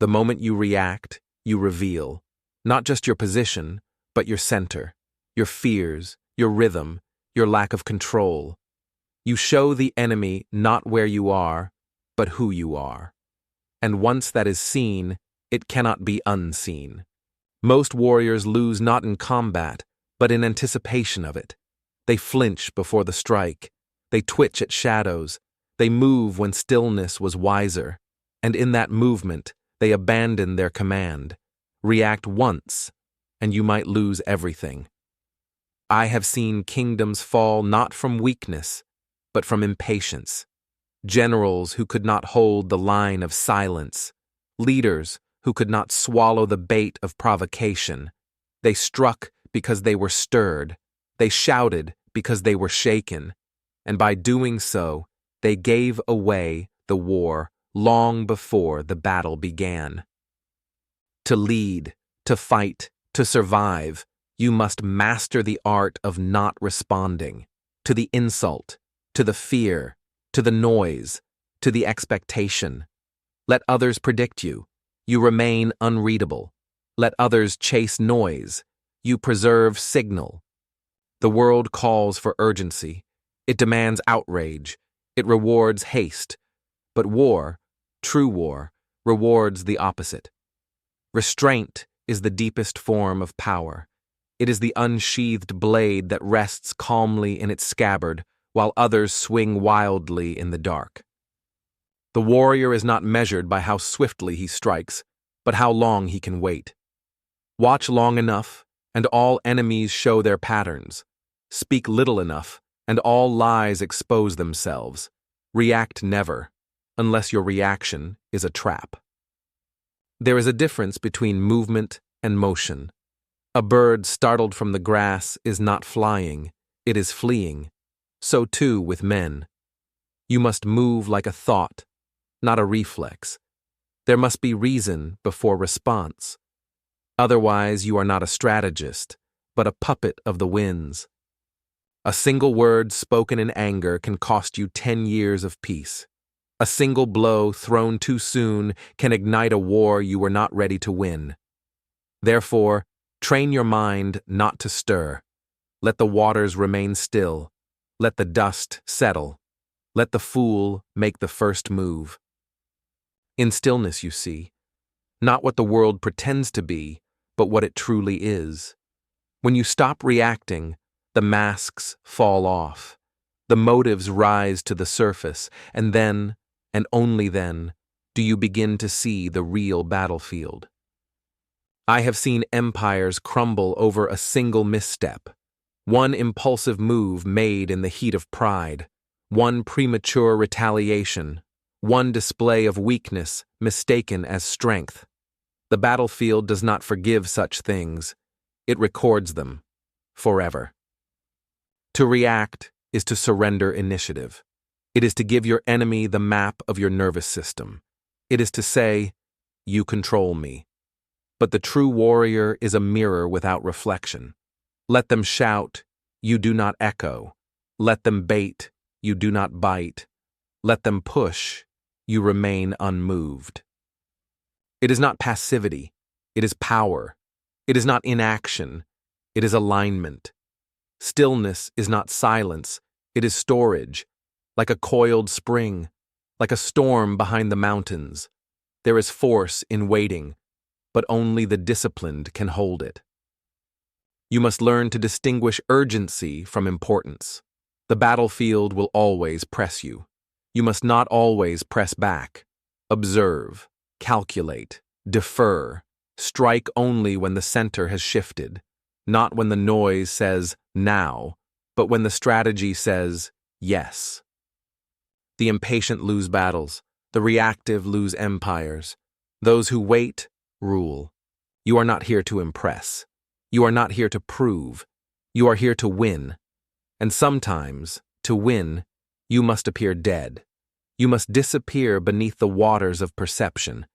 The moment you react, you reveal, not just your position, but your center, your fears, your rhythm, your lack of control. You show the enemy not where you are, but who you are. And once that is seen, it cannot be unseen. Most warriors lose not in combat, but in anticipation of it. They flinch before the strike. They twitch at shadows. They move when stillness was wiser. And in that movement, they abandon their command. React once, and you might lose everything. I have seen kingdoms fall not from weakness, but from impatience. Generals who could not hold the line of silence. Leaders who could not swallow the bait of provocation. They struck because they were stirred. They shouted because they were shaken. And by doing so, they gave away the war long before the battle began. To lead, to fight, to survive, you must master the art of not responding to the insult, to the fear, to the noise, to the expectation. Let others predict you. You remain unreadable. Let others chase noise. You preserve signal. The world calls for urgency. It demands outrage. It rewards haste. But war, true war, rewards the opposite. Restraint is the deepest form of power. It is the unsheathed blade that rests calmly in its scabbard while others swing wildly in the dark. The warrior is not measured by how swiftly he strikes, but how long he can wait. Watch long enough, and all enemies show their patterns. Speak little enough, and all lies expose themselves. React never, unless your reaction is a trap. There is a difference between movement and motion. A bird startled from the grass is not flying, it is fleeing. So too with men. You must move like a thought, not a reflex. There must be reason before response. Otherwise, you are not a strategist, but a puppet of the winds. A single word spoken in anger can cost you 10 years of peace. A single blow thrown too soon can ignite a war you were not ready to win. Therefore, train your mind not to stir. Let the waters remain still. Let the dust settle. Let the fool make the first move. In stillness, you see, not what the world pretends to be, but what it truly is. When you stop reacting, the masks fall off. The motives rise to the surface, and then, and only then, do you begin to see the real battlefield. I have seen empires crumble over a single misstep. One impulsive move made in the heat of pride, one premature retaliation, one display of weakness mistaken as strength. The battlefield does not forgive such things. It records them, forever. To react is to surrender initiative. It is to give your enemy the map of your nervous system. It is to say, "You control me." But the true warrior is a mirror without reflection. Let them shout, you do not echo. Let them bait, you do not bite. Let them push, you remain unmoved. It is not passivity, it is power. It is not inaction, it is alignment. Stillness is not silence, it is storage, like a coiled spring, like a storm behind the mountains. There is force in waiting, but only the disciplined can hold it. You must learn to distinguish urgency from importance. The battlefield will always press you. You must not always press back. Observe, calculate, defer, strike only when the center has shifted, not when the noise says now, but when the strategy says yes. The impatient lose battles, the reactive lose empires. Those who wait rule. You are not here to impress. You are not here to prove. You are here to win. And sometimes, to win, you must appear dead. You must disappear beneath the waters of perception.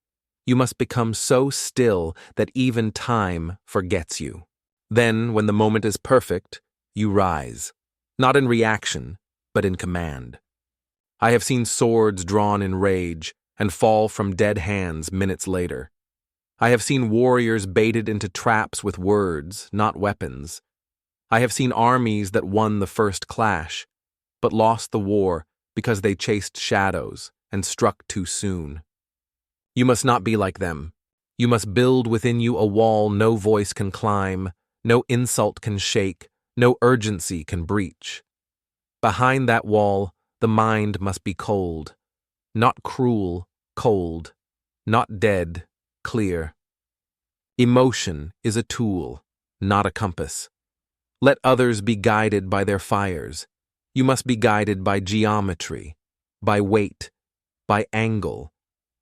You must become so still that even time forgets you. Then, when the moment is perfect, you rise, not in reaction, but in command. I have seen swords drawn in rage and fall from dead hands minutes later. I have seen warriors baited into traps with words, not weapons. I have seen armies that won the first clash, but lost the war because they chased shadows and struck too soon. You must not be like them. You must build within you a wall no voice can climb, no insult can shake, no urgency can breach. Behind that wall, the mind must be cold, not cruel, cold, not dead, clear. Emotion is a tool, not a compass. Let others be guided by their fires. You must be guided by geometry, by weight, by angle,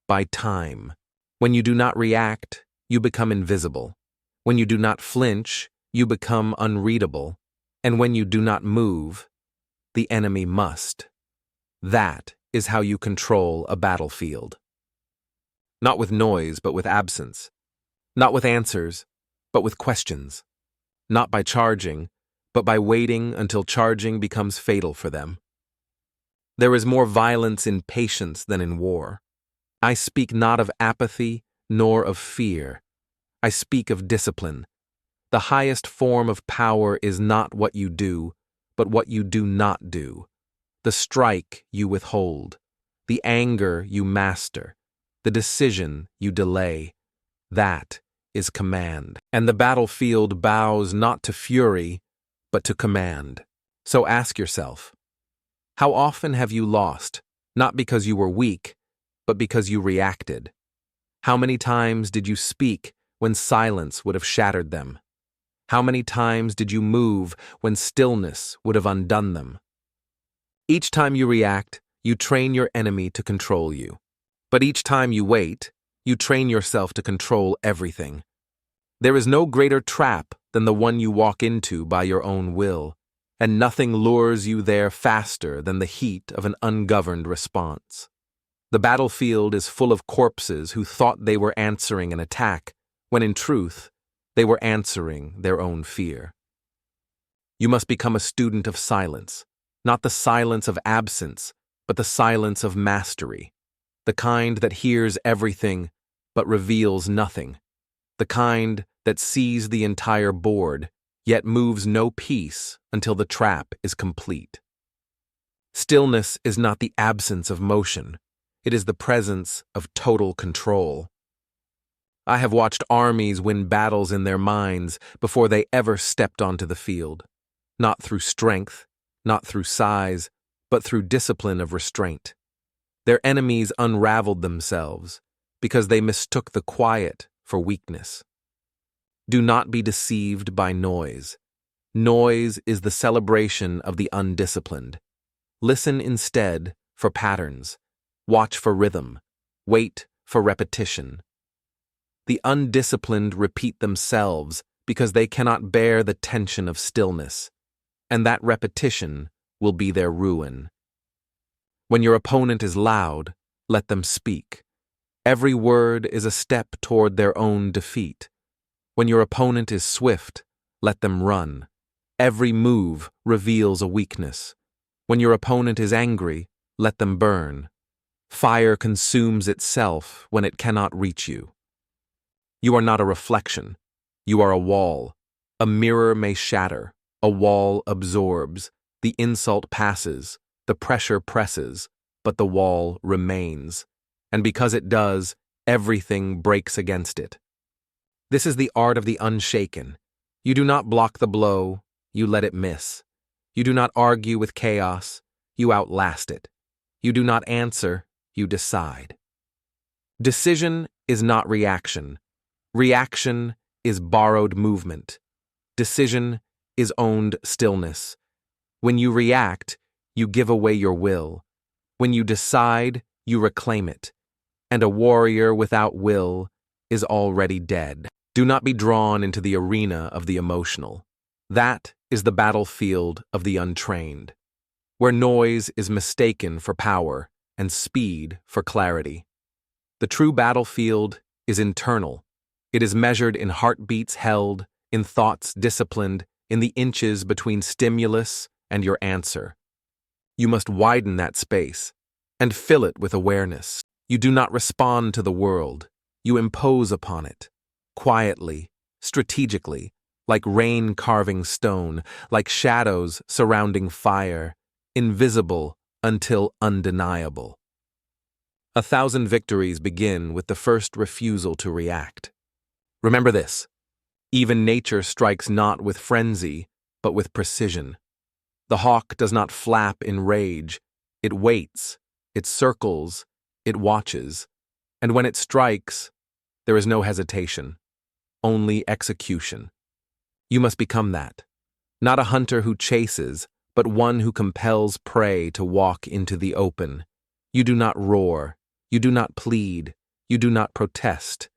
by time. When you do not react, you become invisible. When you do not flinch, you become unreadable. And when you do not move, the enemy must. That is how you control a battlefield. Not with noise, but with absence. Not with answers, but with questions. Not by charging, but by waiting until charging becomes fatal for them. There is more violence in patience than in war. I speak not of apathy nor of fear. I speak of discipline. The highest form of power is not what you do, but what you do not do. The strike you withhold, the anger you master, the decision you delay. That is command. And the battlefield bows not to fury, but to command. So ask yourself, how often have you lost, not because you were weak, but because you reacted? How many times did you speak when silence would have shattered them? How many times did you move when stillness would have undone them? Each time you react, you train your enemy to control you. But each time you wait, you train yourself to control everything. There is no greater trap than the one you walk into by your own will, and nothing lures you there faster than the heat of an ungoverned response. The battlefield is full of corpses who thought they were answering an attack, when in truth, they were answering their own fear. You must become a student of silence, not the silence of absence, but the silence of mastery, the kind that hears everything but reveals nothing, the kind that sees the entire board, yet moves no piece until the trap is complete. Stillness is not the absence of motion, it is the presence of total control. I have watched armies win battles in their minds before they ever stepped onto the field, not through strength, not through size, but through discipline of restraint. Their enemies unraveled themselves because they mistook the quiet for weakness. Do not be deceived by noise. Noise is the celebration of the undisciplined. Listen instead for patterns. Watch for rhythm. Wait for repetition. The undisciplined repeat themselves because they cannot bear the tension of stillness, and that repetition will be their ruin. When your opponent is loud, let them speak. Every word is a step toward their own defeat. When your opponent is swift, let them run. Every move reveals a weakness. When your opponent is angry, let them burn. Fire consumes itself when it cannot reach you. You are not a reflection. You are a wall. A mirror may shatter. A wall absorbs. The insult passes. The pressure presses. But the wall remains. And because it does, everything breaks against it. This is the art of the unshaken. You do not block the blow. You let it miss. You do not argue with chaos. You outlast it. You do not answer. You decide. Decision is not reaction. Reaction is borrowed movement. Decision is owned stillness. When you react, you give away your will. When you decide, you reclaim it. And a warrior without will is already dead. Do not be drawn into the arena of the emotional. That is the battlefield of the untrained, where noise is mistaken for power and speed for clarity. The true battlefield is internal. It is measured in heartbeats held, in thoughts disciplined, in the inches between stimulus and your answer. You must widen that space and fill it with awareness. You do not respond to the world. You impose upon it. quietly, strategically, like rain carving stone, like shadows surrounding fire, invisible until undeniable. 1,000 victories begin with the first refusal to react. Remember this: even nature strikes not with frenzy, but with precision. The hawk does not flap in rage, it waits, it circles, it watches, and when it strikes, there is no hesitation, only execution. You must become that. Not a hunter who chases, but one who compels prey to walk into the open. You do not roar, you do not plead, you do not protest.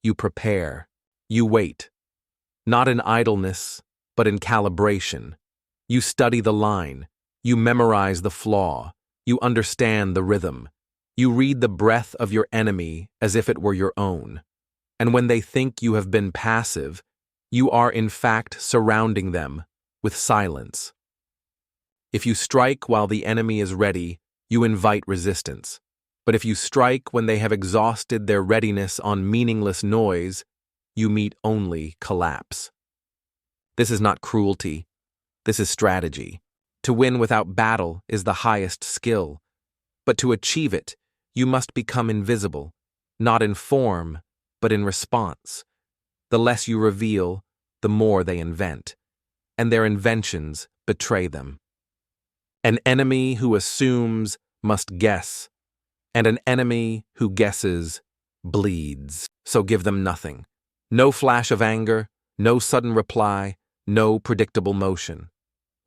You prepare, you wait. Not in idleness, but in calibration. You study the line, you memorize the flaw, you understand the rhythm. You read the breath of your enemy as if it were your own. And when they think you have been passive, you are in fact surrounding them with silence. If you strike while the enemy is ready, you invite resistance. But if you strike when they have exhausted their readiness on meaningless noise, you meet only collapse. This is not cruelty. This is strategy. To win without battle is the highest skill. But to achieve it, you must become invisible, not in form, but in response. The less you reveal, the more they invent, and their inventions betray them. An enemy who assumes must guess, and an enemy who guesses bleeds. So give them nothing. No flash of anger, no sudden reply, no predictable motion.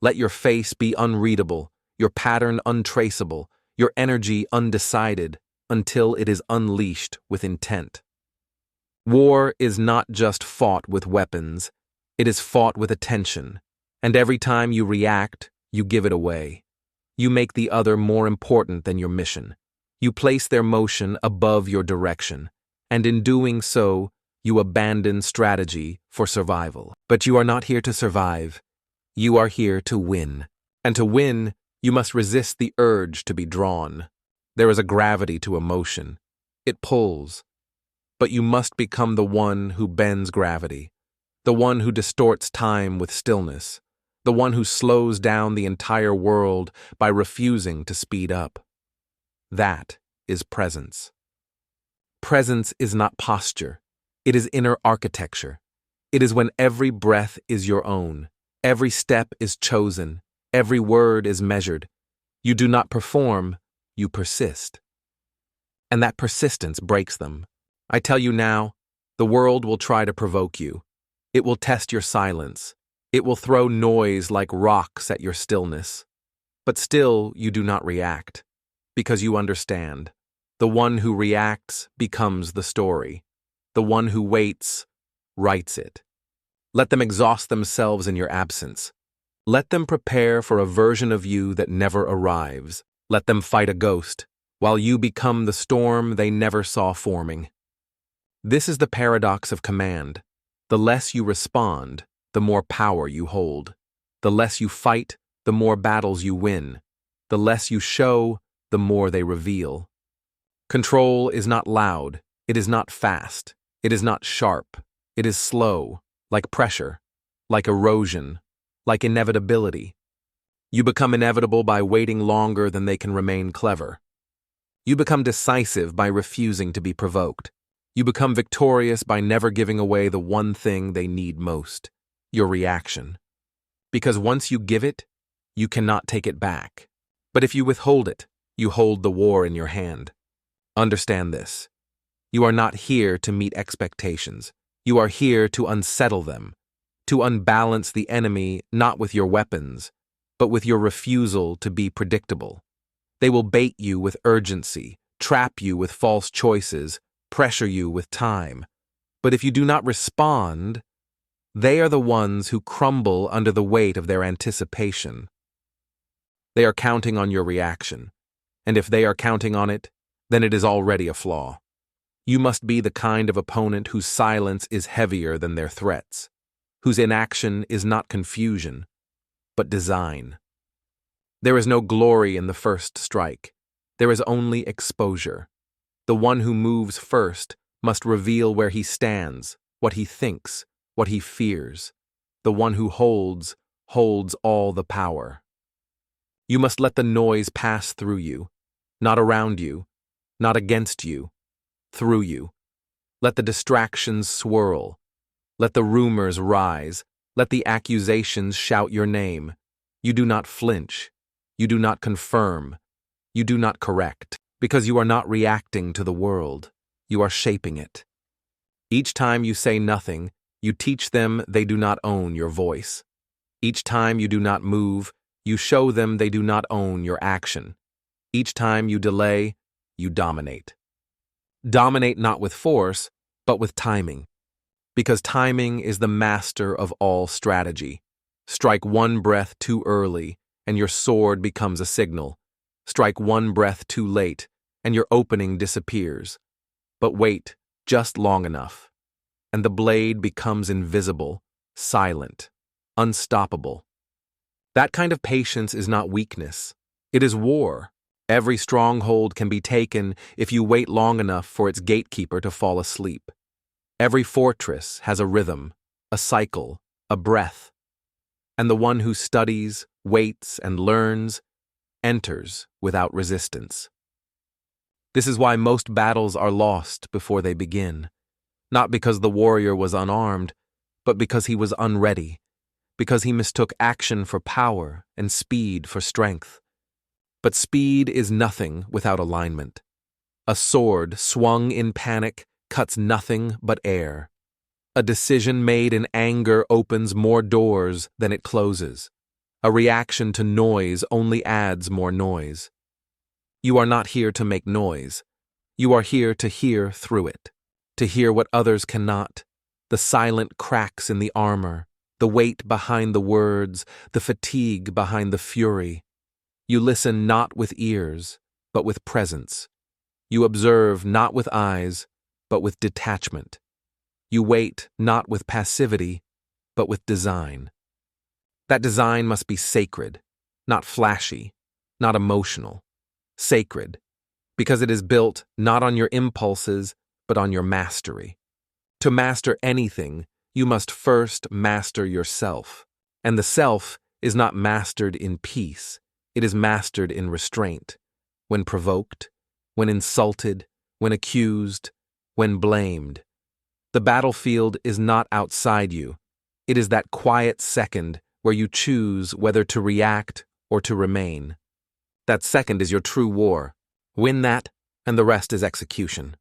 Let your face be unreadable, your pattern untraceable, your energy undecided, until it is unleashed with intent. War is not just fought with weapons, it is fought with attention, and every time you react, you give it away. You make the other more important than your mission. You place their motion above your direction, and in doing so, you abandon strategy for survival. But you are not here to survive. You are here to win. And to win, you must resist the urge to be drawn. There is a gravity to emotion. It pulls. But you must become the one who bends gravity, the one who distorts time with stillness, the one who slows down the entire world by refusing to speed up. That is presence. Presence is not posture. It is inner architecture. It is when every breath is your own, every step is chosen, every word is measured. You do not perform, you persist. And that persistence breaks them. I tell you now, the world will try to provoke you. It will test your silence. It will throw noise like rocks at your stillness. But still you do not react, because you understand. The one who reacts becomes the story. The one who waits writes it. Let them exhaust themselves in your absence. Let them prepare for a version of you that never arrives. Let them fight a ghost, while you become the storm they never saw forming. This is the paradox of command. The less you respond, the more power you hold. The less you fight, the more battles you win. The less you show, the more they reveal. Control is not loud, it is not fast, it is not sharp, it is slow, like pressure, like erosion, like inevitability. You become inevitable by waiting longer than they can remain clever. You become decisive by refusing to be provoked. You become victorious by never giving away the one thing they need most, your reaction. Because once you give it, you cannot take it back. But if you withhold it, you hold the war in your hand. Understand this. You are not here to meet expectations. You are here to unsettle them, to unbalance the enemy not with your weapons, but with your refusal to be predictable. They will bait you with urgency, trap you with false choices, pressure you with time. But if you do not respond, they are the ones who crumble under the weight of their anticipation. They are counting on your reaction, and if they are counting on it, then it is already a flaw. You must be the kind of opponent whose silence is heavier than their threats, whose inaction is not confusion, but design. There is no glory in the first strike. There is only exposure. The one who moves first must reveal where he stands, what he thinks, what he fears. The one who holds all the power. You must let the noise pass through you, not around you, not against you, through you. Let the distractions swirl. Let the rumors rise. Let the accusations shout your name. You do not flinch. You do not confirm. You do not correct, because you are not reacting to the world. You are shaping it. Each time you say nothing, you teach them they do not own your voice. Each time you do not move, you show them they do not own your action. Each time you delay, you dominate. Dominate not with force, but with timing. Because timing is the master of all strategy. Strike one breath too early, and your sword becomes a signal. Strike one breath too late, and your opening disappears. But wait just long enough, and the blade becomes invisible, silent, unstoppable. That kind of patience is not weakness. It is war. Every stronghold can be taken if you wait long enough for its gatekeeper to fall asleep. Every fortress has a rhythm, a cycle, a breath. And the one who studies, waits, and learns enters without resistance. This is why most battles are lost before they begin. Not because the warrior was unarmed, but because he was unready, because he mistook action for power and speed for strength. But speed is nothing without alignment. A sword swung in panic cuts nothing but air. A decision made in anger opens more doors than it closes. A reaction to noise only adds more noise. You are not here to make noise. You are here to hear through it, to hear what others cannot, the silent cracks in the armor, the weight behind the words, the fatigue behind the fury. You listen not with ears, but with presence. You observe not with eyes, but with detachment. You wait not with passivity, but with design. That design must be sacred, not flashy, not emotional. Sacred, because it is built not on your impulses, but on your mastery. To master anything, you must first master yourself. And the self is not mastered in peace, it is mastered in restraint. When provoked, when insulted, when accused, when blamed. The battlefield is not outside you. It is that quiet second where you choose whether to react or to remain. That second is your true war. Win that, and the rest is execution.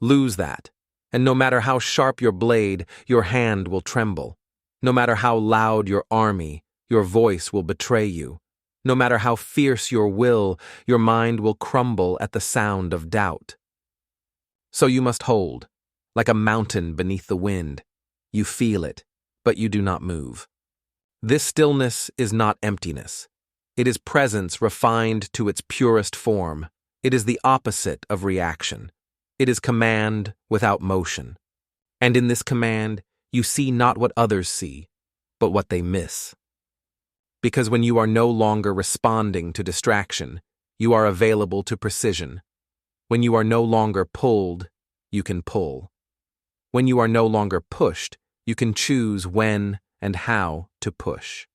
Lose that, and no matter how sharp your blade, your hand will tremble. No matter how loud your army, your voice will betray you. No matter how fierce your will, your mind will crumble at the sound of doubt. So you must hold, like a mountain beneath the wind. You feel it, but you do not move. This stillness is not emptiness. It is presence refined to its purest form. It is the opposite of reaction. It is command without motion. And in this command, you see not what others see, but what they miss. Because when you are no longer responding to distraction, you are available to precision. When you are no longer pulled, you can pull. When you are no longer pushed, you can choose when and how to push.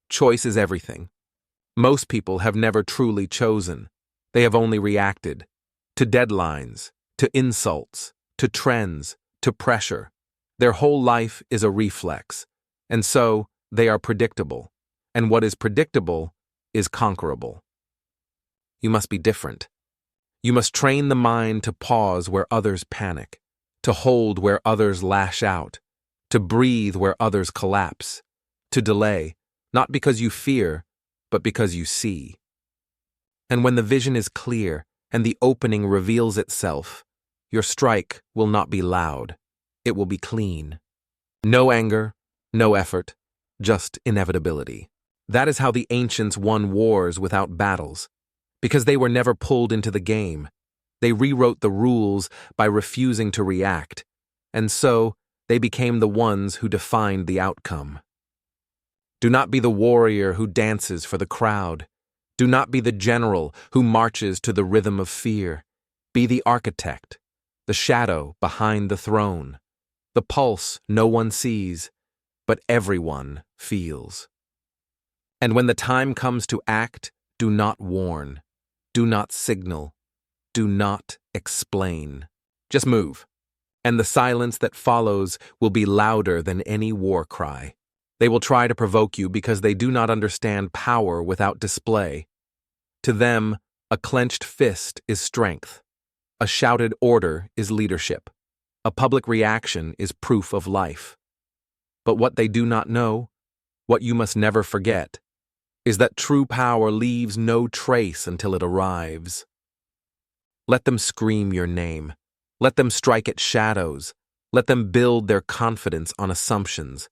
Choice is everything. Most people have never truly chosen. They have only reacted to deadlines, to insults, to trends, to pressure. Their whole life is a reflex, and so they are predictable. And what is predictable is conquerable. You must be different. You must train the mind to pause where others panic, to hold where others lash out, to breathe where others collapse, to delay, not because you fear, but because you see. And when the vision is clear and the opening reveals itself, your strike will not be loud. It will be clean. No anger, no effort, just inevitability. That is how the ancients won wars without battles, because they were never pulled into the game. They rewrote the rules by refusing to react, and so they became the ones who defined the outcome. Do not be the warrior who dances for the crowd. Do not be the general who marches to the rhythm of fear. Be the architect, the shadow behind the throne. the pulse no one sees, but everyone feels. And when the time comes to act, do not warn, do not signal, do not explain. Just move, and the silence that follows will be louder than any war cry. They will try to provoke you because they do not understand power without display. To them, a clenched fist is strength. A shouted order is leadership. A public reaction is proof of life. But what they do not know, what you must never forget, is that true power leaves no trace until it arrives. Let them scream your name. Let them strike at shadows. Let them build their confidence on assumptions.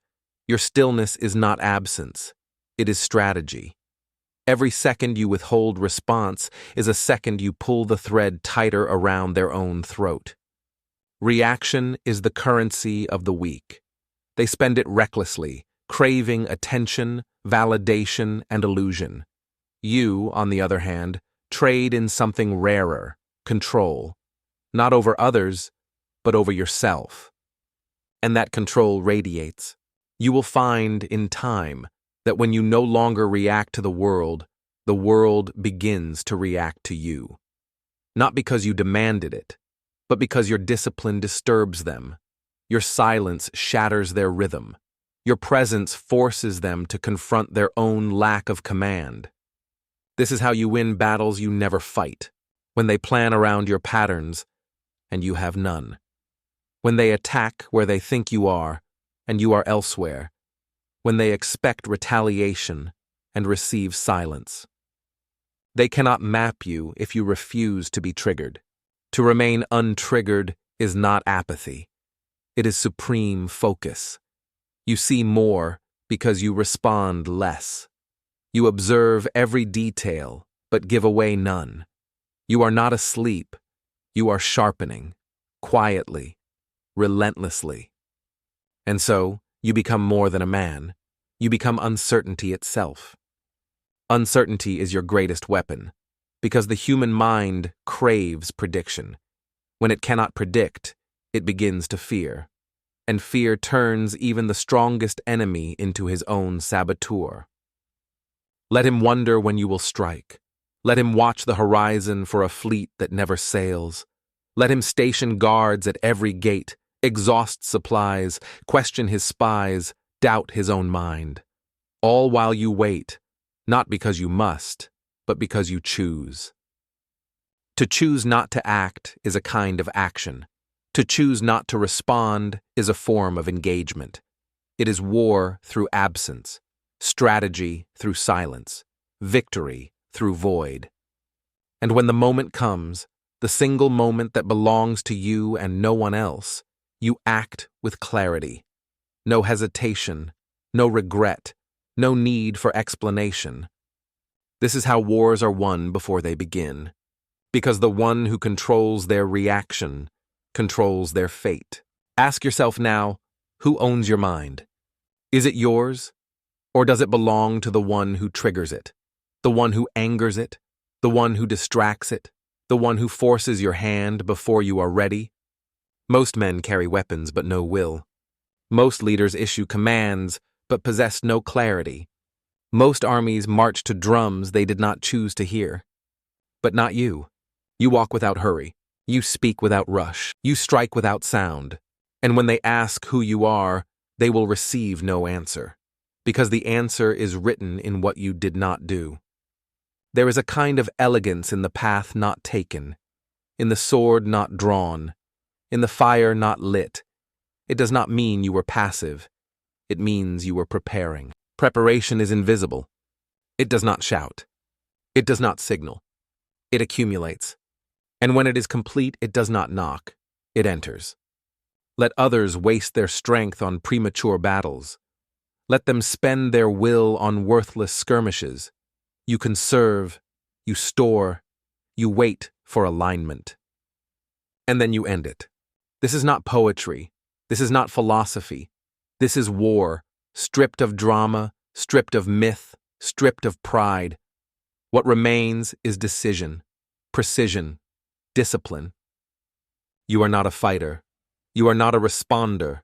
Your stillness is not absence. It is strategy. Every second you withhold response is a second you pull the thread tighter around their own throat. Reaction is the currency of the weak. They spend it recklessly, craving attention, validation, and illusion. You, on the other hand, trade in something rarer, control, not over others, but over yourself. And that control radiates. You will find in time that when you no longer react to the world begins to react to you. Not because you demanded it, but because your discipline disturbs them. Your silence shatters their rhythm. Your presence forces them to confront their own lack of command. This is how you win battles you never fight, when they plan around your patterns and you have none. When they attack where they think you are and you are elsewhere. When they expect retaliation and receive silence. They cannot map you if you refuse to be triggered. To remain untriggered is not apathy. It is supreme focus. You see more because you respond less. You observe every detail, but give away none. You are not asleep. You are sharpening, quietly, relentlessly. And so, you become more than a man. You become uncertainty itself. Uncertainty is your greatest weapon, because the human mind craves prediction. When it cannot predict, it begins to fear. And fear turns even the strongest enemy into his own saboteur. Let him wonder when you will strike. Let him watch the horizon for a fleet that never sails. Let him station guards at every gate, exhaust supplies, question his spies, doubt his own mind. All while you wait, not because you must, but because you choose. To choose not to act is a kind of action. To choose not to respond is a form of engagement. It is war through absence, strategy through silence, victory through void. And when the moment comes, the single moment that belongs to you and no one else, you act with clarity. No hesitation, no regret, no need for explanation. This is how wars are won before they begin, because the one who controls their reaction controls their fate. Ask yourself now, who owns your mind? Is it yours, or does it belong to the one who triggers it, the one who angers it, the one who distracts it, the one who forces your hand before you are ready? Most men carry weapons but no will. Most leaders issue commands but possess no clarity. Most armies march to drums they did not choose to hear. But not you. You walk without hurry. You speak without rush. You strike without sound. And when they ask who you are, they will receive no answer, because the answer is written in what you did not do. There is a kind of elegance in the path not taken, in the sword not drawn, in the fire not lit. It does not mean you were passive. It means you were preparing. Preparation is invisible. It does not shout. It does not signal. It accumulates. And when it is complete, it does not knock. It enters. Let others waste their strength on premature battles. Let them spend their will on worthless skirmishes. You conserve, you store, you wait for alignment. And then you end it. This is not poetry. This is not philosophy. This is war, stripped of drama, stripped of myth, stripped of pride. What remains is decision, precision, discipline. You are not a fighter. You are not a responder.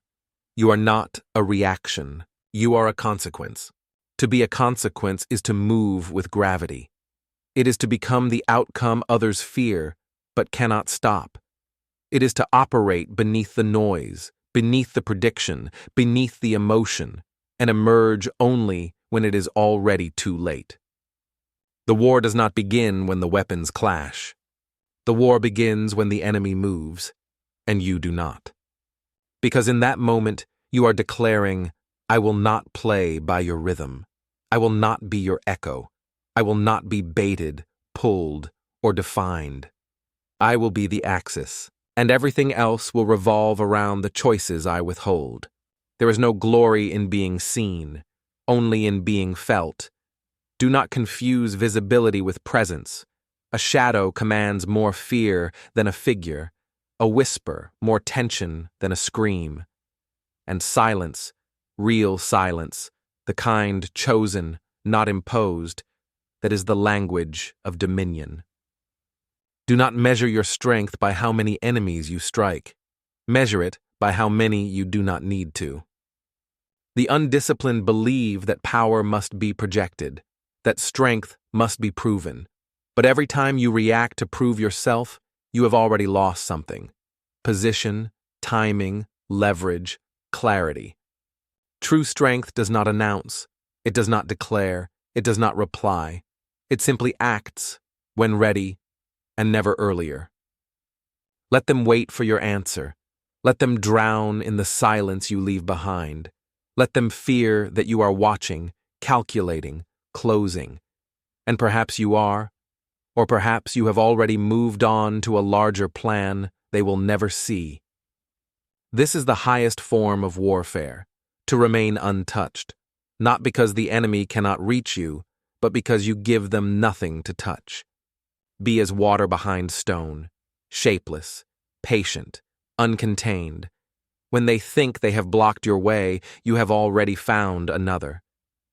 You are not a reaction. You are a consequence. To be a consequence is to move with gravity. It is to become the outcome others fear, but cannot stop. It is to operate beneath the noise, beneath the prediction, beneath the emotion, and emerge only when it is already too late. The war does not begin when the weapons clash. The war begins when the enemy moves, and you do not. Because in that moment, you are declaring, I will not play by your rhythm. I will not be your echo. I will not be baited, pulled, or defined. I will be the axis, and everything else will revolve around the choices I withhold. There is no glory in being seen, only in being felt. Do not confuse visibility with presence. A shadow commands more fear than a figure, a whisper more tension than a scream. And silence, real silence, the kind chosen, not imposed, that is the language of dominion. Do not measure your strength by how many enemies you strike. Measure it by how many you do not need to. The undisciplined believe that power must be projected, that strength must be proven. But every time you react to prove yourself, you have already lost something. Position, timing, leverage, clarity. True strength does not announce, it does not declare, it does not reply. It simply acts, when ready, and never earlier. Let them wait for your answer. Let them drown in the silence you leave behind. Let them fear that you are watching, calculating, closing. And perhaps you are, or perhaps you have already moved on to a larger plan they will never see. This is the highest form of warfare, to remain untouched, not because the enemy cannot reach you, but because you give them nothing to touch. Be as water behind stone, shapeless, patient, uncontained. When they think they have blocked your way, you have already found another.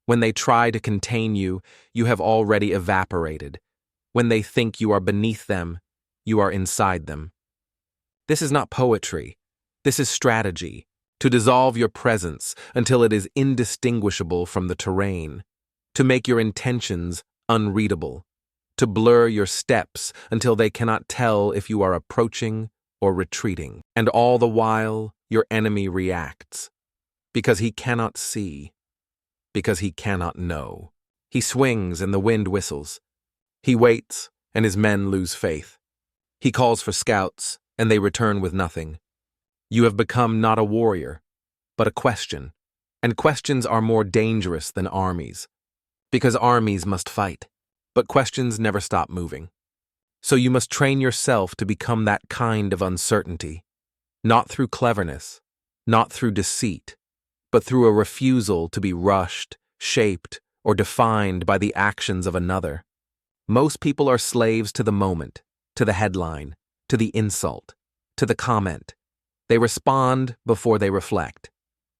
When they try to contain you, you have already evaporated. When they think you are beneath them, you are inside them. This is not poetry. This is strategy, to dissolve your presence until it is indistinguishable from the terrain, to make your intentions unreadable, to blur your steps until they cannot tell if you are approaching or retreating. And all the while, your enemy reacts, because he cannot see, because he cannot know. He swings and the wind whistles. He waits, and his men lose faith. He calls for scouts, and they return with nothing. You have become not a warrior, but a question, and questions are more dangerous than armies, because armies must fight, but questions never stop moving. So you must train yourself to become that kind of uncertainty, not through cleverness, not through deceit, but through a refusal to be rushed, shaped, or defined by the actions of another. Most people are slaves to the moment, to the headline, to the insult, to the comment. They respond before they reflect.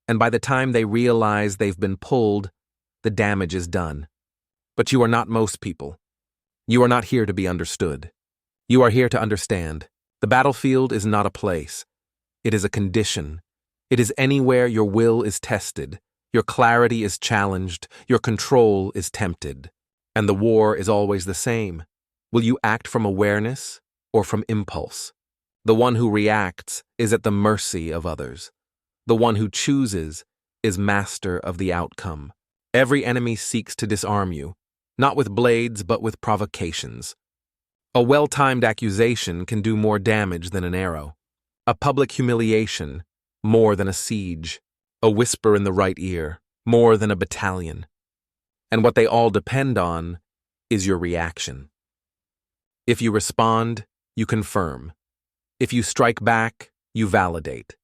And by the time they realize they've been pulled, the damage is done. But you are not most people. You are not here to be understood. You are here to understand. The battlefield is not a place. It is a condition. It is anywhere your will is tested, your clarity is challenged, your control is tempted. And the war is always the same. Will you act from awareness or from impulse? The one who reacts is at the mercy of others. The one who chooses is master of the outcome. Every enemy seeks to disarm you, not with blades but with provocations. A well-timed accusation can do more damage than an arrow. A public humiliation, more than a siege. A whisper in the right ear, more than a battalion. And what they all depend on is your reaction. If you respond, you confirm. If you strike back, you validate.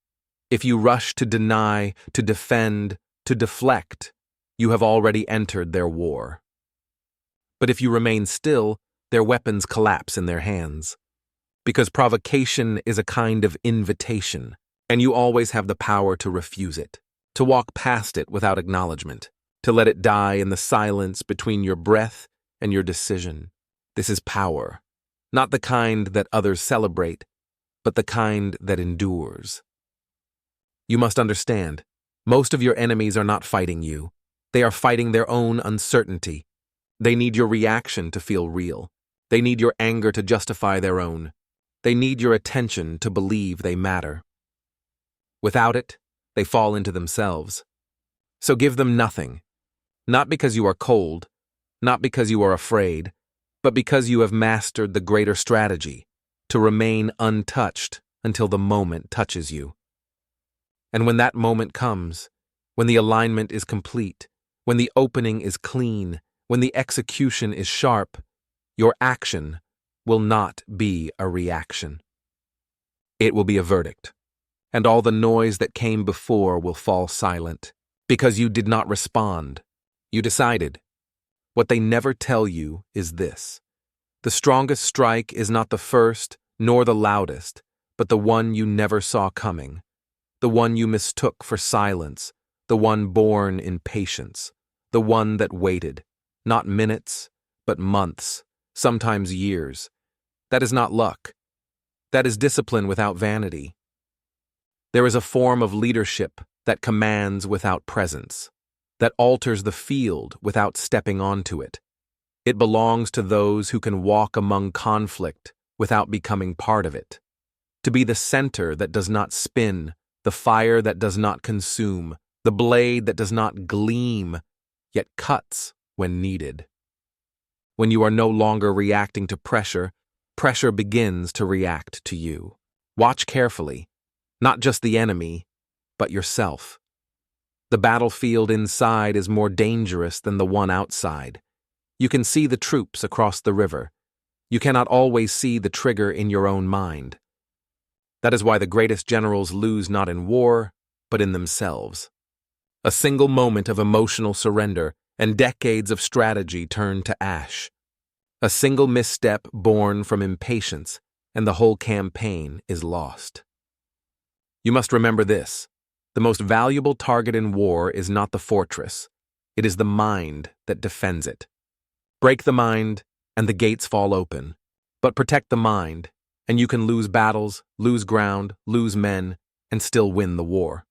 If you rush to deny, to defend, to deflect, you have already entered their war. But if you remain still, their weapons collapse in their hands. Because provocation is a kind of invitation, and you always have the power to refuse it, to walk past it without acknowledgement, to let it die in the silence between your breath and your decision. This is power, not the kind that others celebrate, but the kind that endures. You must understand, Most of your enemies are not fighting you. They are fighting their own uncertainty. They need your reaction to feel real. They need your anger to justify their own. They need your attention to believe they matter. Without it, they fall into themselves. So give them nothing. Not because you are cold, not because you are afraid, but because you have mastered the greater strategy, to remain untouched until the moment touches you. And when that moment comes, when the alignment is complete, when the opening is clean, when the execution is sharp, your action will not be a reaction. It will be a verdict, and all the noise that came before will fall silent, because you did not respond. You decided. What they never tell you is this: the strongest strike is not the first nor the loudest, but the one you never saw coming, the one you mistook for silence, the one born in patience, the one that waited, not minutes, but months, sometimes years. That is not luck. That is discipline without vanity. There is a form of leadership that commands without presence, that alters the field without stepping onto it. It belongs to those who can walk among conflict without becoming part of it. To be the center that does not spin, the fire that does not consume, the blade that does not gleam, yet cuts when needed. When you are no longer reacting to pressure, pressure begins to react to you. Watch carefully, not just the enemy, but yourself. The battlefield inside is more dangerous than the one outside. You can see the troops across the river. You cannot always see the trigger in your own mind. That is why the greatest generals lose not in war, but in themselves. A single moment of emotional surrender and decades of strategy turn to ash. A single misstep born from impatience, and the whole campaign is lost. You must remember this: the most valuable target in war is not the fortress. It is the mind that defends it. Break the mind, and the gates fall open. But protect the mind, and you can lose battles, lose ground, lose men, and still win the war.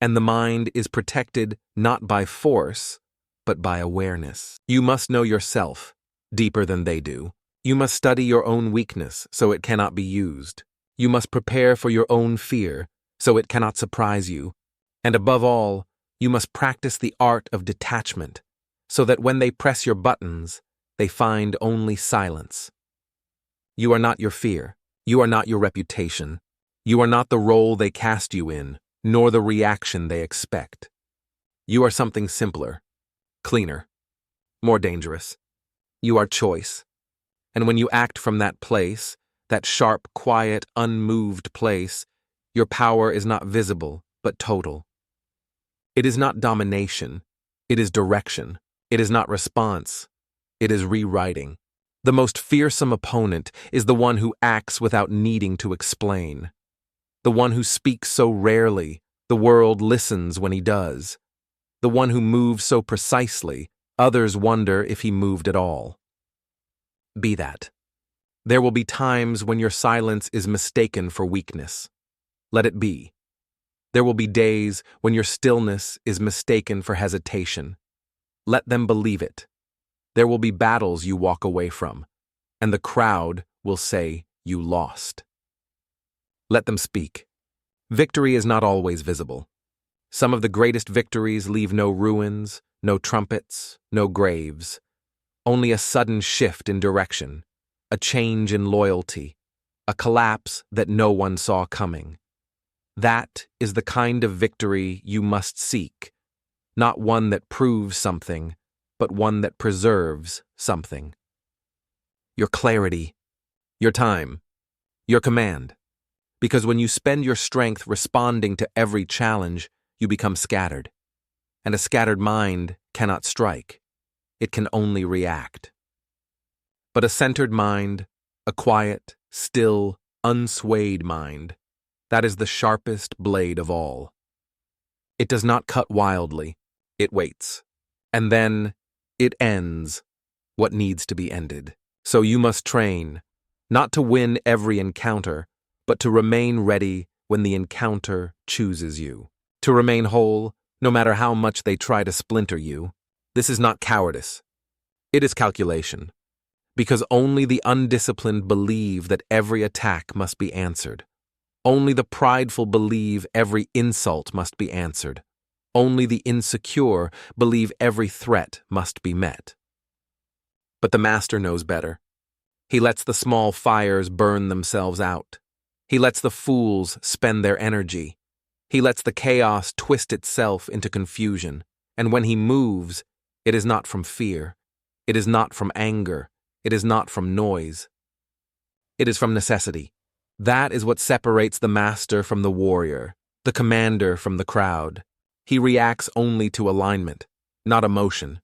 And the mind is protected not by force, but by awareness. You must know yourself, deeper than they do. You must study your own weakness so it cannot be used. You must prepare for your own fear so it cannot surprise you. And above all, you must practice the art of detachment so that when they press your buttons, they find only silence. You are not your fear. You are not your reputation. You are not the role they cast you in, nor the reaction they expect. You are something simpler, cleaner, more dangerous. You are choice. And when you act from that place, that sharp, quiet, unmoved place, your power is not visible, but total. It is not domination. It is direction. It is not response. It is rewriting. The most fearsome opponent is the one who acts without needing to explain. The one who speaks so rarely, the world listens when he does. The one who moves so precisely, others wonder if he moved at all. Be that. There will be times when your silence is mistaken for weakness. Let it be. There will be days when your stillness is mistaken for hesitation. Let them believe it. There will be battles you walk away from, and the crowd will say you lost. Let them speak. Victory is not always visible. Some of the greatest victories leave no ruins, no trumpets, no graves. Only a sudden shift in direction, a change in loyalty, a collapse that no one saw coming. That is the kind of victory you must seek, not one that proves something, but one that preserves something. Your clarity, your time, your command. Because when you spend your strength responding to every challenge, you become scattered. And a scattered mind cannot strike. It can only react. But a centered mind, a quiet, still, unswayed mind, that is the sharpest blade of all. It does not cut wildly, it waits. And then it ends what needs to be ended. So you must train, not to win every encounter, but to remain ready when the encounter chooses you. To remain whole, no matter how much they try to splinter you. This is not cowardice. It is calculation. Because only the undisciplined believe that every attack must be answered. Only the prideful believe every insult must be answered. Only the insecure believe every threat must be met. But the master knows better. He lets the small fires burn themselves out. He lets the fools spend their energy. He lets the chaos twist itself into confusion. And when he moves, it is not from fear. It is not from anger. It is not from noise. It is from necessity. That is what separates the master from the warrior, the commander from the crowd. He reacts only to alignment, not emotion.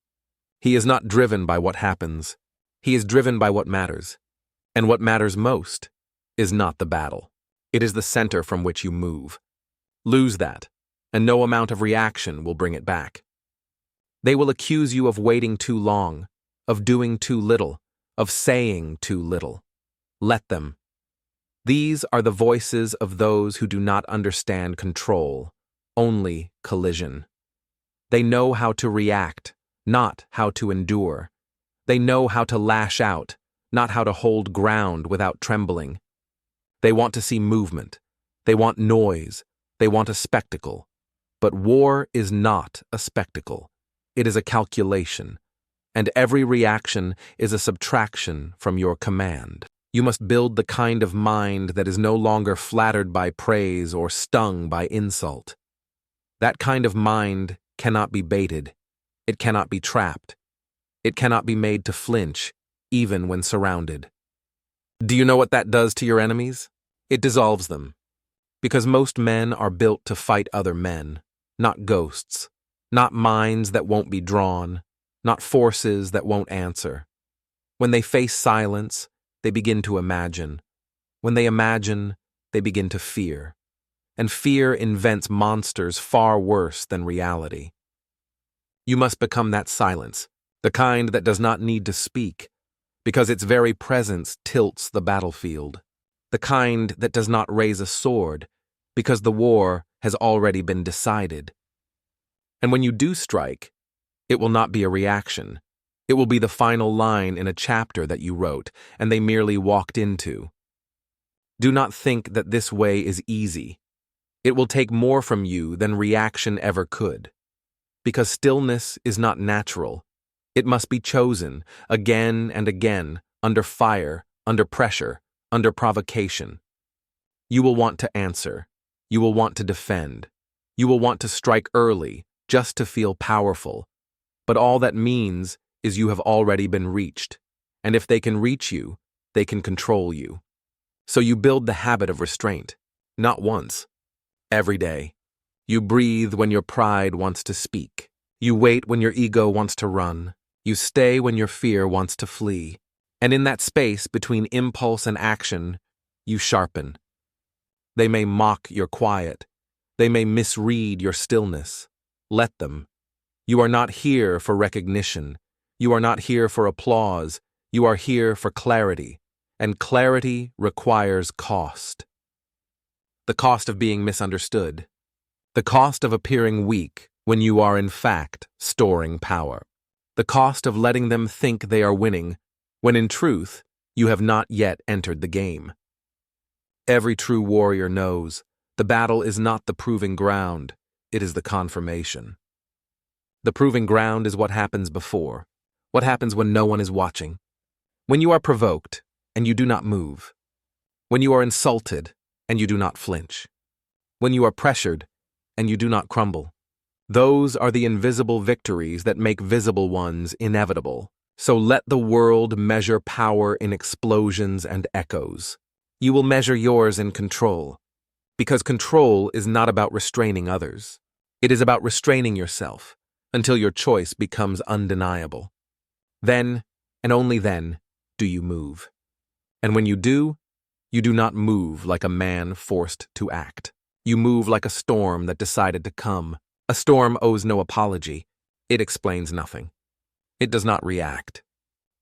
He is not driven by what happens. He is driven by what matters. And what matters most is not the battle. It is the center from which you move. Lose that, and no amount of reaction will bring it back. They will accuse you of waiting too long, of doing too little, of saying too little. Let them. These are the voices of those who do not understand control, only collision. They know how to react, not how to endure. They know how to lash out, not how to hold ground without trembling. They want to see movement. They want noise. They want a spectacle. But war is not a spectacle. It is a calculation. And every reaction is a subtraction from your command. You must build the kind of mind that is no longer flattered by praise or stung by insult. That kind of mind cannot be baited. It cannot be trapped. It cannot be made to flinch, even when surrounded. Do you know what that does to your enemies? It dissolves them. Because most men are built to fight other men, not ghosts, not minds that won't be drawn, not forces that won't answer. When they face silence, they begin to imagine. When they imagine, they begin to fear. And fear invents monsters far worse than reality. You must become that silence, the kind that does not need to speak, because its very presence tilts the battlefield. The kind that does not raise a sword, because the war has already been decided. And when you do strike, it will not be a reaction. It will be the final line in a chapter that you wrote, and they merely walked into. Do not think that this way is easy. It will take more from you than reaction ever could. Because stillness is not natural. It must be chosen, again and again, under fire, under pressure, under provocation. You will want to answer. You will want to defend. You will want to strike early, just to feel powerful. But all that means is you have already been reached. And if they can reach you, they can control you. So you build the habit of restraint, not once, every day. You breathe when your pride wants to speak. You wait when your ego wants to run. You stay when your fear wants to flee. And in that space between impulse and action, you sharpen. They may mock your quiet. They may misread your stillness. Let them. You are not here for recognition. You are not here for applause. You are here for clarity. And clarity requires cost. The cost of being misunderstood. The cost of appearing weak when you are in fact storing power. The cost of letting them think they are winning when in truth you have not yet entered the game. Every true warrior knows the battle is not the proving ground, it is the confirmation. The proving ground is what happens before, what happens when no one is watching. When you are provoked and you do not move. When you are insulted and you do not flinch. When you are pressured and you do not crumble. Those are the invisible victories that make visible ones inevitable. So let the world measure power in explosions and echoes. You will measure yours in control. Because control is not about restraining others. It is about restraining yourself until your choice becomes undeniable. Then, and only then, do you move. And when you do not move like a man forced to act. You move like a storm that decided to come. A storm owes no apology. It explains nothing. It does not react.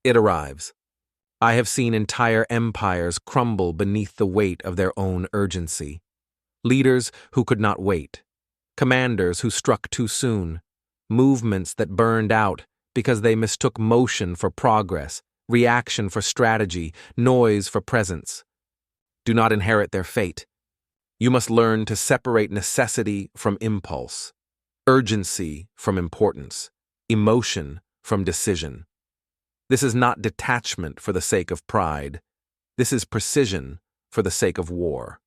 It arrives. I have seen entire empires crumble beneath the weight of their own urgency. Leaders who could not wait. commanders who struck too soon, movements that burned out because they mistook motion for progress, reaction for strategy, noise for presence. Do not inherit their fate. You must learn to separate necessity from impulse, urgency from importance, emotion from decision. This is not detachment for the sake of pride. This is precision for the sake of war.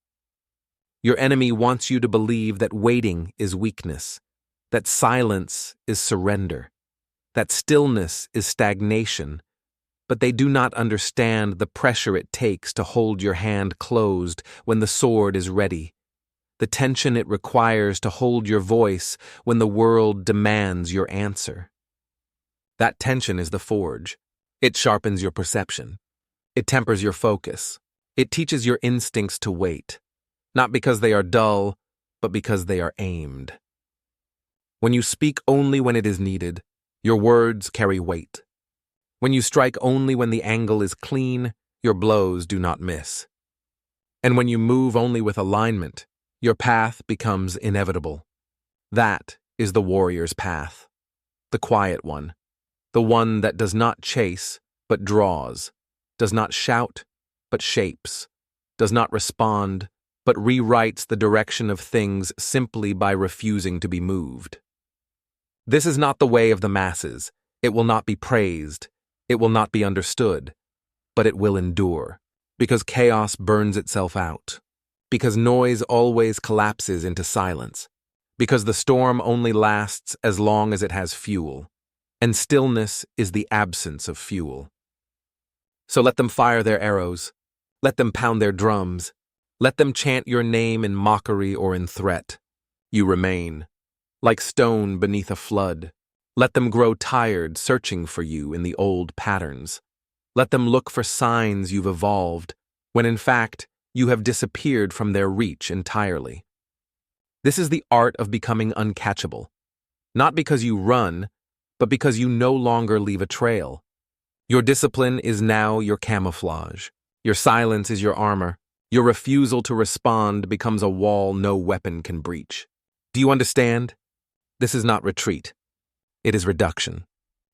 Your enemy wants you to believe that waiting is weakness, that silence is surrender, that stillness is stagnation, but they do not understand the pressure it takes to hold your hand closed when the sword is ready, the tension it requires to hold your voice when the world demands your answer. That tension is the forge. It sharpens your perception. It tempers your focus. It teaches your instincts to wait, not because they are dull, but because they are aimed. When you speak only when it is needed, your words carry weight. When you strike only when the angle is clean, your blows do not miss. And when you move only with alignment, your path becomes inevitable. That is the warrior's path, the quiet one, the one that does not chase, but draws, does not shout, but shapes, does not respond, but rewrites the direction of things simply by refusing to be moved. This is not the way of the masses. It will not be praised. It will not be understood. But it will endure, because chaos burns itself out, because noise always collapses into silence, because the storm only lasts as long as it has fuel, and stillness is the absence of fuel. So let them fire their arrows. Let them pound their drums. Let them chant your name in mockery or in threat. You remain, like stone beneath a flood. Let them grow tired searching for you in the old patterns. Let them look for signs you've evolved, when in fact you have disappeared from their reach entirely. This is the art of becoming uncatchable, not because you run, but because you no longer leave a trail. Your discipline is now your camouflage. Your silence is your armor. Your refusal to respond becomes a wall no weapon can breach. Do you understand? This is not retreat. It is reduction,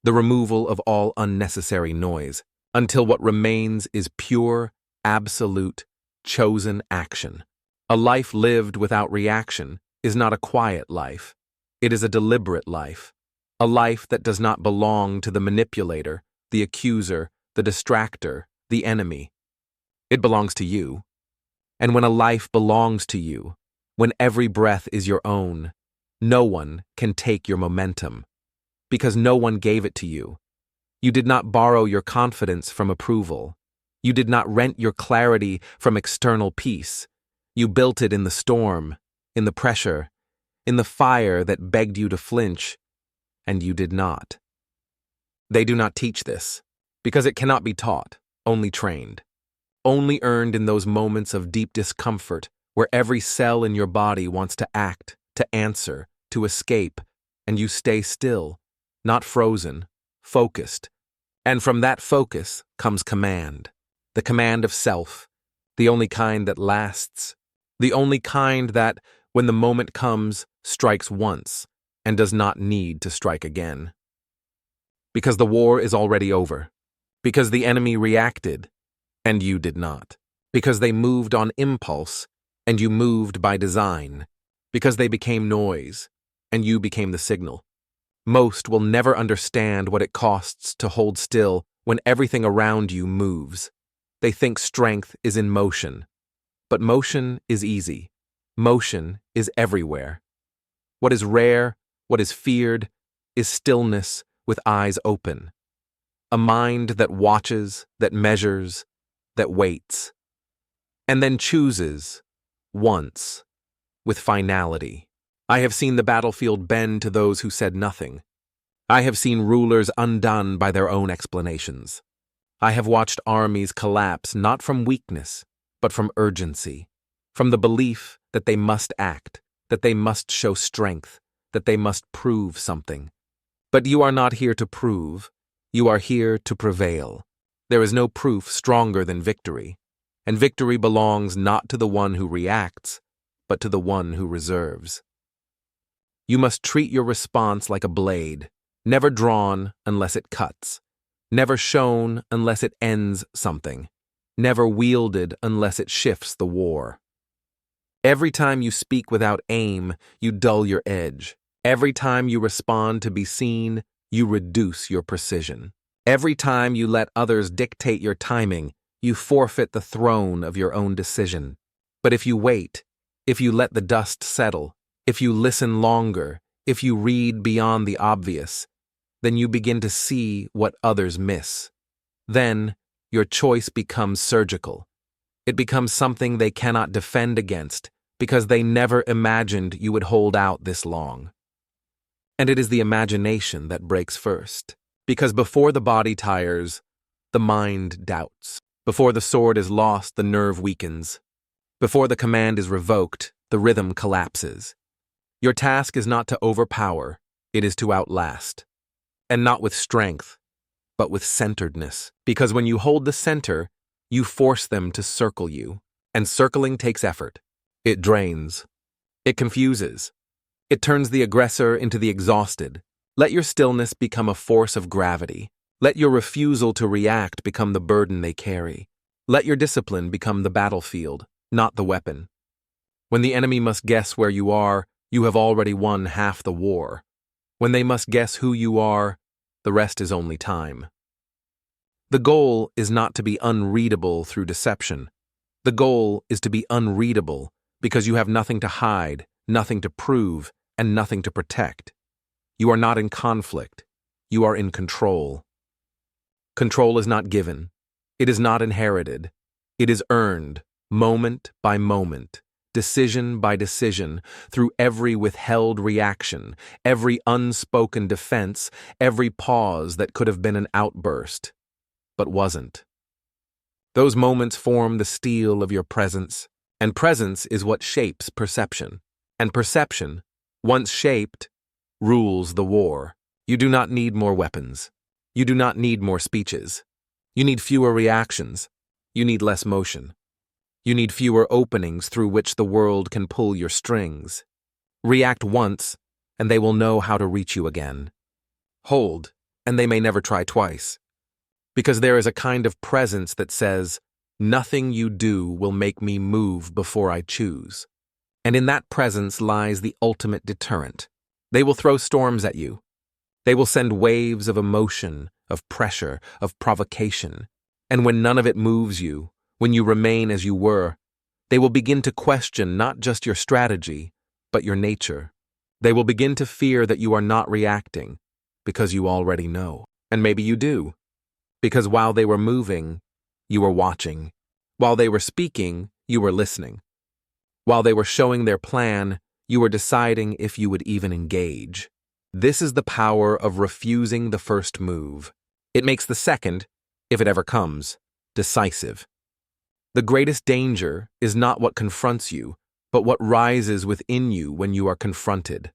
the removal of all unnecessary noise, until what remains is pure, absolute, chosen action. A life lived without reaction is not a quiet life. It is a deliberate life, a life that does not belong to the manipulator, the accuser, the distractor, the enemy. It belongs to you. And when a life belongs to you, when every breath is your own, no one can take your momentum, because no one gave it to you. You did not borrow your confidence from approval. You did not rent your clarity from external peace. You built it in the storm, in the pressure, in the fire that begged you to flinch, and you did not. They do not teach this, because it cannot be taught, only trained. Only earned in those moments of deep discomfort where every cell in your body wants to act, to answer, to escape, and you stay still, not frozen, focused. And from that focus comes command, the command of self, the only kind that lasts, the only kind that, when the moment comes, strikes once and does not need to strike again. Because the war is already over, because the enemy reacted, and you did not, because they moved on impulse, and you moved by design, because they became noise, and you became the signal. Most will never understand what it costs to hold still when everything around you moves. They think strength is in motion, but motion is easy. Motion is everywhere. What is rare, what is feared, is stillness with eyes open. A mind that watches, that measures, that waits, and then chooses, once, with finality. I have seen the battlefield bend to those who said nothing. I have seen rulers undone by their own explanations. I have watched armies collapse not from weakness, but from urgency, from the belief that they must act, that they must show strength, that they must prove something. But you are not here to prove, you are here to prevail. There is no proof stronger than victory, and victory belongs not to the one who reacts, but to the one who reserves. You must treat your response like a blade, never drawn unless it cuts, never shown unless it ends something, never wielded unless it shifts the war. Every time you speak without aim, you dull your edge. Every time you respond to be seen, you reduce your precision. Every time you let others dictate your timing, you forfeit the throne of your own decision. But if you wait, if you let the dust settle, if you listen longer, if you read beyond the obvious, then you begin to see what others miss. Then, your choice becomes surgical. It becomes something they cannot defend against because they never imagined you would hold out this long. And it is the imagination that breaks first. Because before the body tires, the mind doubts. Before the sword is lost, the nerve weakens. Before the command is revoked, the rhythm collapses. Your task is not to overpower, it is to outlast. And not with strength, but with centeredness. Because when you hold the center, you force them to circle you. And circling takes effort. It drains. It confuses. It turns the aggressor into the exhausted. Let your stillness become a force of gravity. Let your refusal to react become the burden they carry. Let your discipline become the battlefield, not the weapon. When the enemy must guess where you are, you have already won half the war. When they must guess who you are, the rest is only time. The goal is not to be unreadable through deception. The goal is to be unreadable because you have nothing to hide, nothing to prove, and nothing to protect. You are not in conflict. You are in control. Control is not given. It is not inherited. It is earned, moment by moment, decision by decision, through every withheld reaction, every unspoken defense, every pause that could have been an outburst, but wasn't. Those moments form the steel of your presence, and presence is what shapes perception. And perception, once shaped, rules the war. You do not need more weapons. You do not need more speeches. You need fewer reactions. You need less motion. You need fewer openings through which the world can pull your strings. React once, and they will know how to reach you again. Hold, and they may never try twice. Because there is a kind of presence that says, nothing you do will make me move before I choose. And in that presence lies the ultimate deterrent. They will throw storms at you. They will send waves of emotion, of pressure, of provocation. And when none of it moves you, when you remain as you were, they will begin to question not just your strategy, but your nature. They will begin to fear that you are not reacting, because you already know. And maybe you do. Because while they were moving, you were watching. While they were speaking, you were listening. While they were showing their plan, you were deciding if you would even engage. This is the power of refusing the first move. It makes the second, if it ever comes, decisive. The greatest danger is not what confronts you, but what rises within you when you are confronted.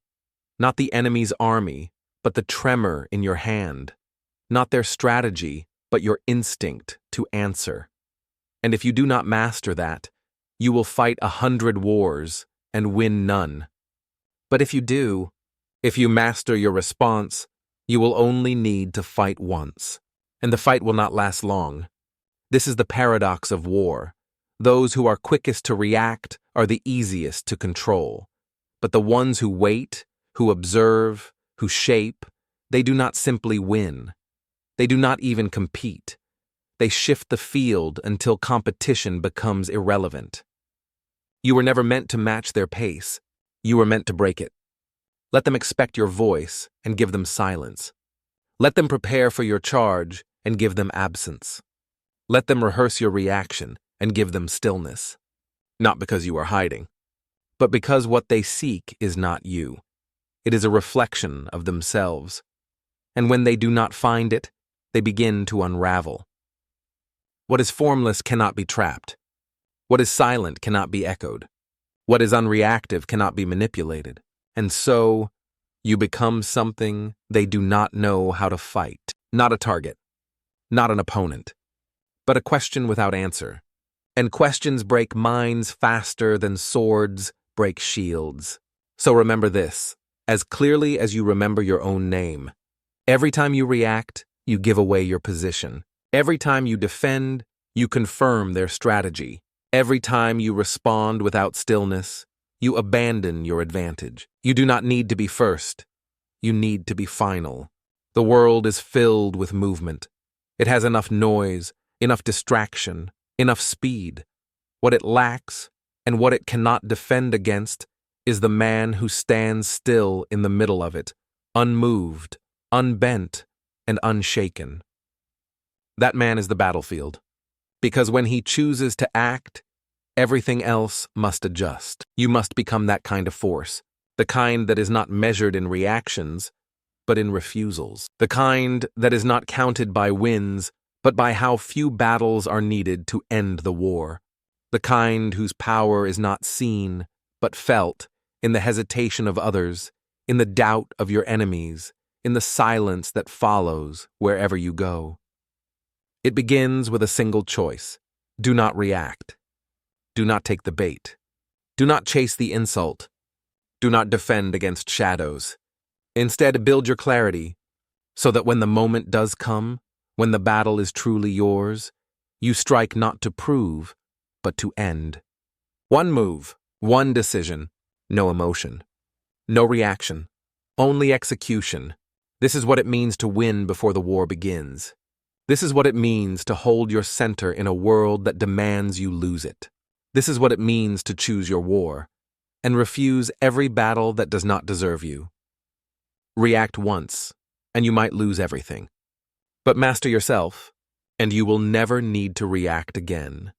Not the enemy's army, but the tremor in your hand. Not their strategy, but your instinct to answer. And if you do not master that, you will fight 100 wars and win none. But if you do, if you master your response, you will only need to fight once, and the fight will not last long. This is the paradox of war. Those who are quickest to react are the easiest to control. But the ones who wait, who observe, who shape, they do not simply win. They do not even compete. They shift the field until competition becomes irrelevant. You were never meant to match their pace. You were meant to break it. Let them expect your voice and give them silence. Let them prepare for your charge and give them absence. Let them rehearse your reaction and give them stillness. Not because you are hiding, but because what they seek is not you. It is a reflection of themselves. And when they do not find it, they begin to unravel. What is formless cannot be trapped. What is silent cannot be echoed. What is unreactive cannot be manipulated. And so, you become something they do not know how to fight. Not a target, not an opponent, but a question without answer. And questions break minds faster than swords break shields. So remember this: as clearly as you remember your own name. Every time you react, you give away your position. Every time you defend, you confirm their strategy. Every time you respond without stillness, you abandon your advantage. You do not need to be first. You need to be final. The world is filled with movement. It has enough noise, enough distraction, enough speed. What it lacks, and what it cannot defend against, is the man who stands still in the middle of it, unmoved, unbent, and unshaken. That man is the battlefield, because when he chooses to act, everything else must adjust. You must become that kind of force, the kind that is not measured in reactions, but in refusals. The kind that is not counted by wins, but by how few battles are needed to end the war. The kind whose power is not seen, but felt, in the hesitation of others, in the doubt of your enemies, in the silence that follows wherever you go. It begins with a single choice. Do not react. Do not take the bait. Do not chase the insult. Do not defend against shadows. Instead, build your clarity, so that when the moment does come, when the battle is truly yours, you strike not to prove, but to end. One move, one decision, no emotion, no reaction, only execution. This is what it means to win before the war begins. This is what it means to hold your center in a world that demands you lose it. This is what it means to choose your war, and refuse every battle that does not deserve you. React once, and you might lose everything. But master yourself, and you will never need to react again.